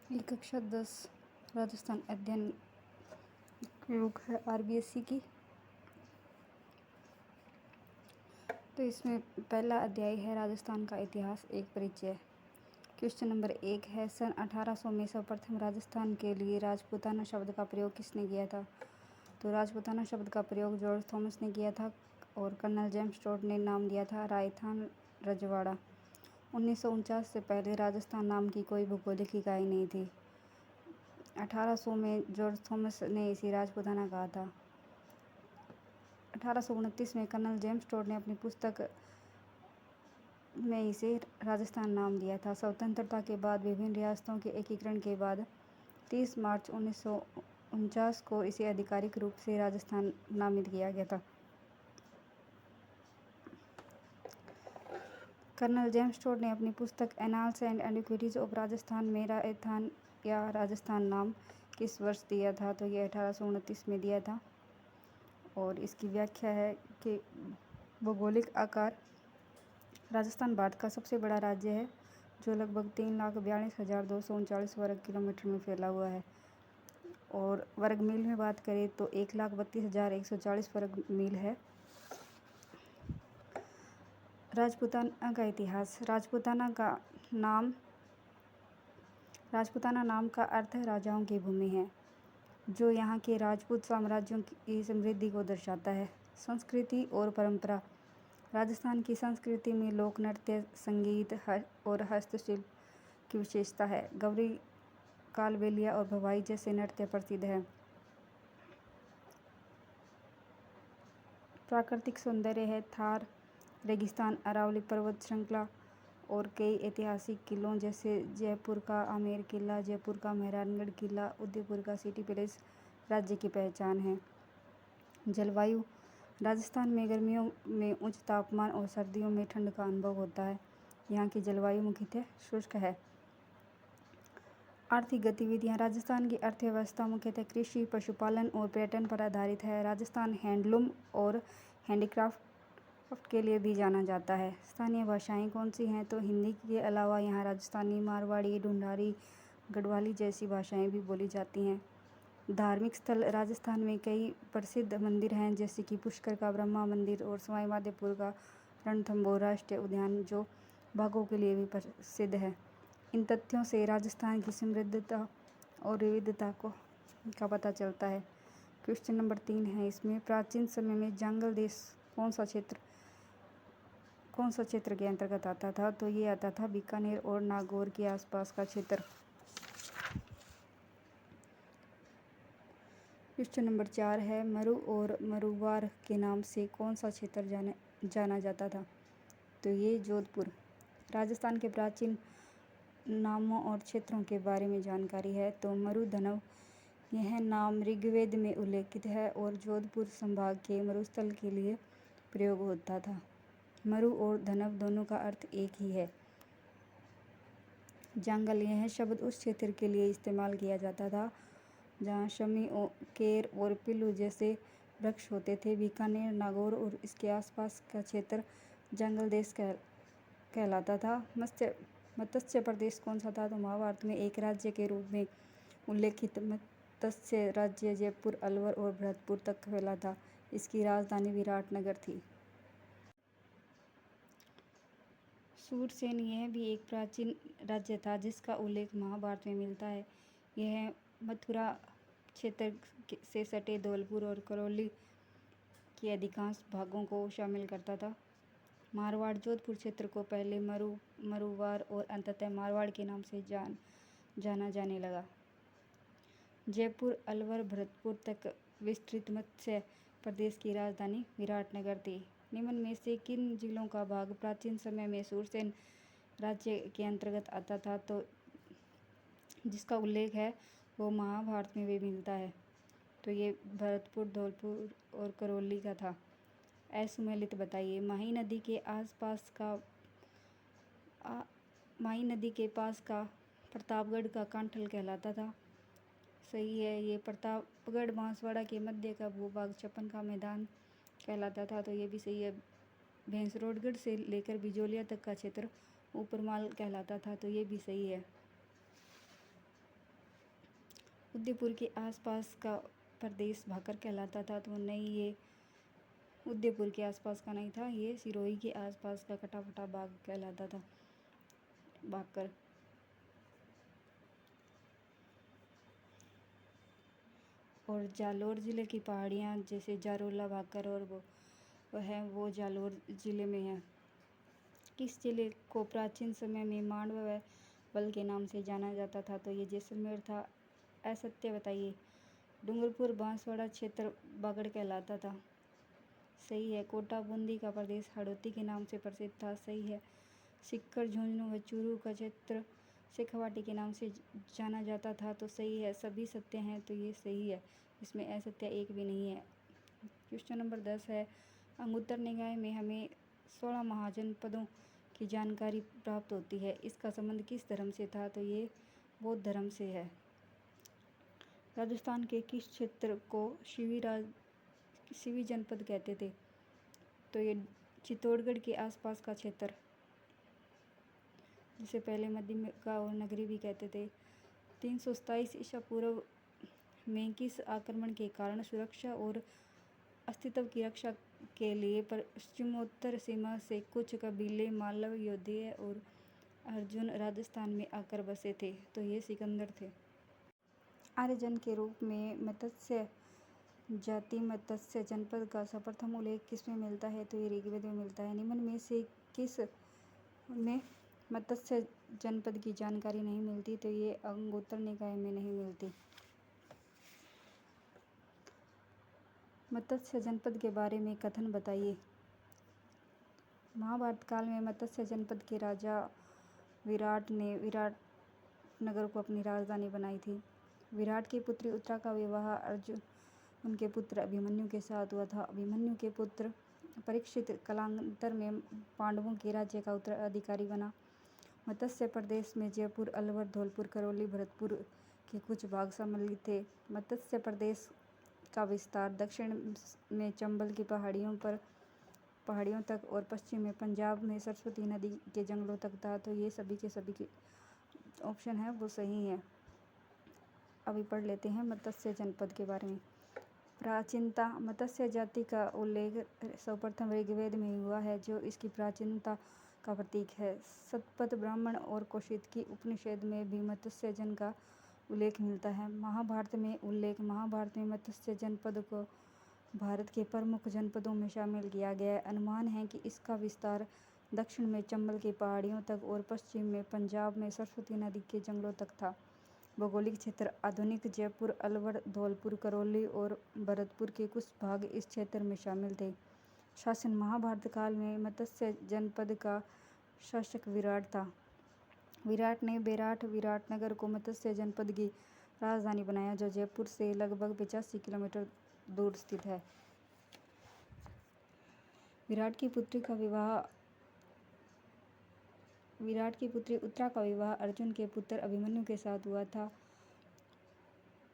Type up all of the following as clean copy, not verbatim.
ये कक्षा 10 राजस्थान अध्ययन बुक है RBSC की। तो इसमें पहला अध्याय है राजस्थान का इतिहास, एक परिचय। क्वेश्चन नंबर 1 है, सन 1800 में सर्वप्रथम राजस्थान के लिए राजपूताना शब्द का प्रयोग किसने किया था? तो राजपूताना शब्द का प्रयोग जॉर्ज थॉमस ने किया था और कर्नल जेम्स टोड ने नाम दिया था राजस्थान रजवाड़ा। 1949 से पहले राजस्थान नाम की कोई भौगोलिक इकाई नहीं थी। 1800 में जॉर्ज थॉमस ने इसे राजपूताना कहा था। 1829 में कर्नल जेम्स टोड ने अपनी पुस्तक में इसे राजस्थान नाम दिया था। स्वतंत्रता के बाद विभिन्न रियासतों के एकीकरण के बाद 30 मार्च 1949 को इसे आधिकारिक रूप से राजस्थान नामित किया गया था। कर्नल जेम्स टोड ने अपनी पुस्तक annals and antiquities of Rajasthan में राजस्थान या राजस्थान नाम किस वर्ष दिया था? तो ये 1829 में दिया था। और इसकी व्याख्या है कि भौगोलिक आकार, राजस्थान भारत का सबसे बड़ा राज्य है जो लगभग 3,42,239 वर्ग किलोमीटर में फैला हुआ है। और वर्ग मील में बात करें तो 1,32,140 वर्ग मील है। राजपूताना का इतिहास। राजपूताना नाम का अर्थ राजाओं की भूमि है, जो यहाँ के राजपूत साम्राज्यों की समृद्धि को दर्शाता है। संस्कृति और परंपरा। राजस्थान की संस्कृति में लोक नृत्य, संगीत और हस्तशिल्प की विशेषता है। गौरी, कालबेलिया और भवाई जैसे नृत्य प्रसिद्ध हैं। प्राकृतिक सौंदर्य है थार रेगिस्तान, अरावली पर्वत श्रृंखला और कई ऐतिहासिक किलों जैसे जयपुर का आमेर किला, जयपुर का मेहरानगढ़ किला, उदयपुर का सिटी पैलेस राज्य की पहचान है। जलवायु। राजस्थान में गर्मियों में उच्च तापमान और सर्दियों में ठंड का अनुभव होता है। यहाँ की जलवायु मुख्यतः शुष्क है। आर्थिक गतिविधियाँ। राजस्थान की अर्थव्यवस्था मुख्यतः कृषि, पशुपालन और पर्यटन पर आधारित है। राजस्थान हैंडलूम और हैंडीक्राफ्ट के लिए भी जाना जाता है। स्थानीय भाषाएं कौन सी हैं? तो हिंदी के अलावा यहाँ राजस्थानी, मारवाड़ी, ढूंढारी, गढ़वाली जैसी भाषाएं भी बोली जाती हैं। धार्मिक स्थल। राजस्थान में कई प्रसिद्ध मंदिर हैं, जैसे कि पुष्कर का ब्रह्मा मंदिर और सवाई माधोपुर का रणथंभौर राष्ट्रीय उद्यान, जो बाघों के लिए भी प्रसिद्ध है। इन तथ्यों से राजस्थान की समृद्धता और विविधता का पता चलता है। क्वेश्चन नंबर 3 है इसमें, प्राचीन समय में जांगल देश कौन सा क्षेत्र के अंतर्गत आता था? तो ये आता था बीकानेर और नागौर के आसपास का क्षेत्र। क्वेश्चन नंबर 4 है, मरु और मरुवार के नाम से कौन सा क्षेत्र जाना जाता था? तो ये जोधपुर। राजस्थान के प्राचीन नामों और क्षेत्रों के बारे में जानकारी है। तो मरुधनव, यह नाम ऋग्वेद में उल्लेखित है और जोधपुर संभाग के मरुस्थल के लिए प्रयोग होता था। मरु और धनव दोनों का अर्थ एक ही है। जंगल, यह शब्द उस क्षेत्र के लिए इस्तेमाल किया जाता था जहाँ शमी, केर और पिल्लू जैसे वृक्ष होते थे। बीकानेर, नागौर और इसके आसपास का क्षेत्र जंगल देश कहलाता था। मत्स्य प्रदेश कौन सा था? तो महाभारत में एक राज्य के रूप में उल्लेखित मत्स्य राज्य जयपुर, अलवर और भरतपुर तक फैला था। इसकी राजधानी विराटनगर थी। सूरसेन, यह भी एक प्राचीन राज्य था जिसका उल्लेख महाभारत में मिलता है। यह मथुरा क्षेत्र से सटे धौलपुर और करौली के अधिकांश भागों को शामिल करता था। मारवाड़, जोधपुर क्षेत्र को पहले मरुवार और अंततः मारवाड़ के नाम से जाना जाने लगा। जयपुर, अलवर, भरतपुर तक विस्तृत मत्स्य प्रदेश की राजधानी विराटनगर थी। निम्न में से किन जिलों का भाग प्राचीन समय में सूरसेन राज्य के अंतर्गत आता था? तो जिसका उल्लेख है वो महाभारत में भी मिलता है। तो ये भरतपुर, धौलपुर और करौली का था। असुमेलित बताइए। माही नदी के पास का प्रतापगढ़ का कांठल कहलाता था। सही है। ये प्रतापगढ़ बांसवाड़ा के मध्य का भूभाग चपन का मैदान कहलाता था। तो ये भी सही है। भैंसरोडगढ़ से लेकर बिजोलिया तक का क्षेत्र ऊपरमाल कहलाता था। तो ये भी सही है। उदयपुर के आसपास का प्रदेश भाकर कहलाता था। तो नहीं, ये उदयपुर के आसपास का नहीं था, ये सिरोही के आसपास का कटा फटा बाग कहलाता था, भाकर। और जालोर ज़िले की पहाड़ियाँ जैसे जारोला, भाकर और वो है, वो जालोर ज़िले में है। किस जिले को प्राचीन समय में मांडव व बल के नाम से जाना जाता था? तो ये जैसलमेर था। असत्य बताइए। डूंगरपुर बांसवाड़ा क्षेत्र बागड़ कहलाता था। सही है। कोटा बूंदी का प्रदेश हड़ौती के नाम से प्रसिद्ध था। सही है। सिक्कर, झुंझुनू व चूरू का क्षेत्र शेखावाटी के नाम से जाना जाता था। तो सही है। सभी सत्य हैं, तो ये सही है, इसमें असत्य एक भी नहीं है। क्वेश्चन नंबर 10 है, अंगुत्तर निकाय में हमें 16 महाजनपदों की जानकारी प्राप्त होती है। इसका संबंध किस धर्म से था? तो ये बौद्ध धर्म से है। राजस्थान के किस क्षेत्र को शिवी जनपद कहते थे? तो ये चित्तौड़गढ़ के आसपास का क्षेत्र, जिसे पहले मध्यमिका और नगरी भी कहते थे। 327 ईसा पूर्व में किस आक्रमण के कारण सुरक्षा और अस्तित्व की रक्षा के लिए पश्चिमोत्तर सीमा से कुछ कबीले मालव, योधेय और अर्जुन राजस्थान में आकर बसे थे? तो ये सिकंदर थे। आर्यजन के रूप में मत्स्य जाति मत्स्य जनपद का सर्वप्रथम उल्लेख किसमें मिलता है? तो ये ऋग्वेद में मिलता है। निम्न में से किस में मत्स्य जनपद की जानकारी नहीं मिलती? तो ये अंगुत्तर निकाय में नहीं मिलती। मत्स्य जनपद के बारे में कथन बताइए। महाभारत काल में मत्स्य जनपद के राजा विराट ने विराट नगर को अपनी राजधानी बनाई थी। विराट की पुत्री उत्तरा का विवाह अर्जुन उनके पुत्र अभिमन्यु के साथ हुआ था। अभिमन्यु के पुत्र परीक्षित कालांतर में पांडवों के राज्य का उत्तराधिकारी बना। मत्स्य प्रदेश में जयपुर, अलवर, धौलपुर, करौली, भरतपुर के कुछ भाग सम्मिलित थे। मत्स्य प्रदेश का विस्तार दक्षिण में चंबल की पहाड़ियों तक और पश्चिम में पंजाब में सरस्वती नदी के जंगलों तक था। तो ये सभी के ऑप्शन है वो सही है। अभी पढ़ लेते हैं मत्स्य जनपद के बारे में। प्राचीनता, मत्स्य जाति का उल्लेख सर्वप्रथम ऋग्वेद में हुआ है, जो इसकी प्राचीनता का प्रतीक है। शतपथ ब्राह्मण और कौशिकी उपनिषद में भी मत्स्य जन का उल्लेख मिलता है। महाभारत में मत्स्य जनपद को भारत के प्रमुख जनपदों में शामिल किया गया है। अनुमान है कि इसका विस्तार दक्षिण में चंबल की पहाड़ियों तक और पश्चिम में पंजाब में सरस्वती नदी के जंगलों तक था। भौगोलिक क्षेत्र, आधुनिक जयपुर, अलवर, धौलपुर, करौली और भरतपुर के कुछ भाग इस क्षेत्र में शामिल थे। शासन, महाभारत काल में मत्स्य जनपद का शासक विराट था। विराट ने विराटनगर को मत्स्य जनपद की राजधानी बनाया, जो जयपुर से लगभग 85 किलोमीटर दूर स्थित है। विराट की पुत्री उत्तरा का विवाह अर्जुन के पुत्र अभिमन्यु के साथ हुआ था।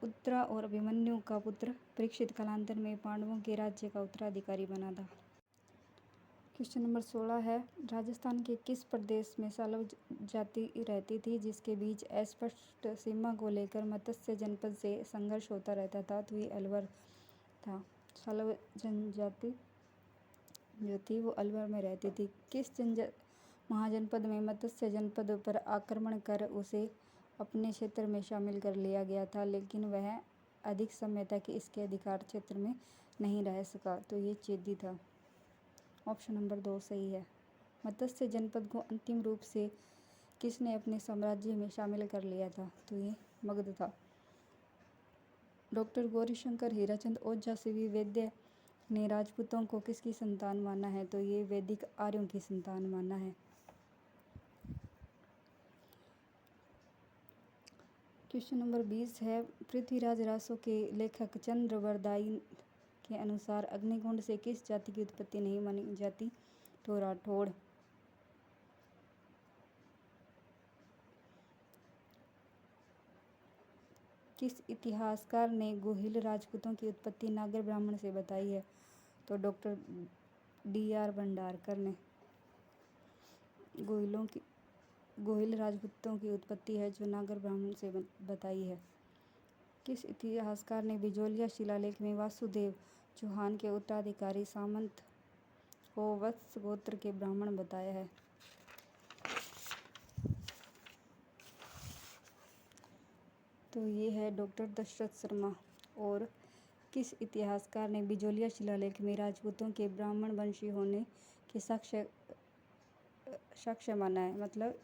उत्तरा और अभिमन्यु का पुत्र परीक्षित कालांतर में पांडवों के राज्य का उत्तराधिकारी बना था। क्वेश्चन नंबर 16 है, राजस्थान के किस प्रदेश में सालव जाति रहती थी, जिसके बीच अस्पष्ट सीमा को लेकर मत्स्य जनपद से संघर्ष होता रहता था? तो ये अलवर था। सालव जनजाति जो थी वो अलवर में रहती थी। किस महाजनपद में मत्स्य जनपद पर आक्रमण कर उसे अपने क्षेत्र में शामिल कर लिया गया था, लेकिन वह अधिक समय तक इसके अधिकार क्षेत्र में नहीं रह सका? तो ये चेदी था। ऑप्शन नंबर 2 सही है। मत्स्य जनपद को अंतिम रूप से किसने अपने साम्राज्य में शामिल कर लिया था? तो ये मगध था। डॉक्टर गौरीशंकर हीराचंद ओझा सीवी वैद्य ने राजपूतों को किसकी संतान माना है? तो ये वैदिक आर्यों की संतान माना है। क्वेश्चन नंबर 20 है, पृथ्वीराज रासो के लेखक चंद्रवरदाई के अनुसार अग्निकुंड से किस जाति की उत्पत्ति नहीं मानी जाती? तो राठौड़। किस इतिहासकार ने गोहिल राजपूतों की उत्पत्ति नागर ब्राह्मण से बताई है? तो डॉक्टर D.R. भंडारकर ने। गोहिल राजपूतों की उत्पत्ति है जो नागर ब्राह्मण से बताई है। किस इतिहासकार ने बिजोलिया शिलालेख में वासुदेव चौहान के उत्तराधिकारी सामंत को वत्स गोत्र के ब्राह्मण बताया है? तो ये है डॉक्टर दशरथ शर्मा। और किस इतिहासकार ने बिजोलिया शिलालेख में राजपूतों के ब्राह्मण वंशी होने के साक्ष्य माना है? मतलब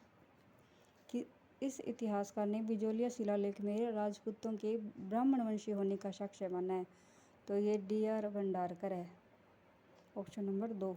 कि इस इतिहासकार ने बिजोलिया शिलालेख में राजपूतों के ब्राह्मण वंशी होने का साक्ष्य माना है? तो ये डी आर भंडारकर है, ऑप्शन नंबर 2।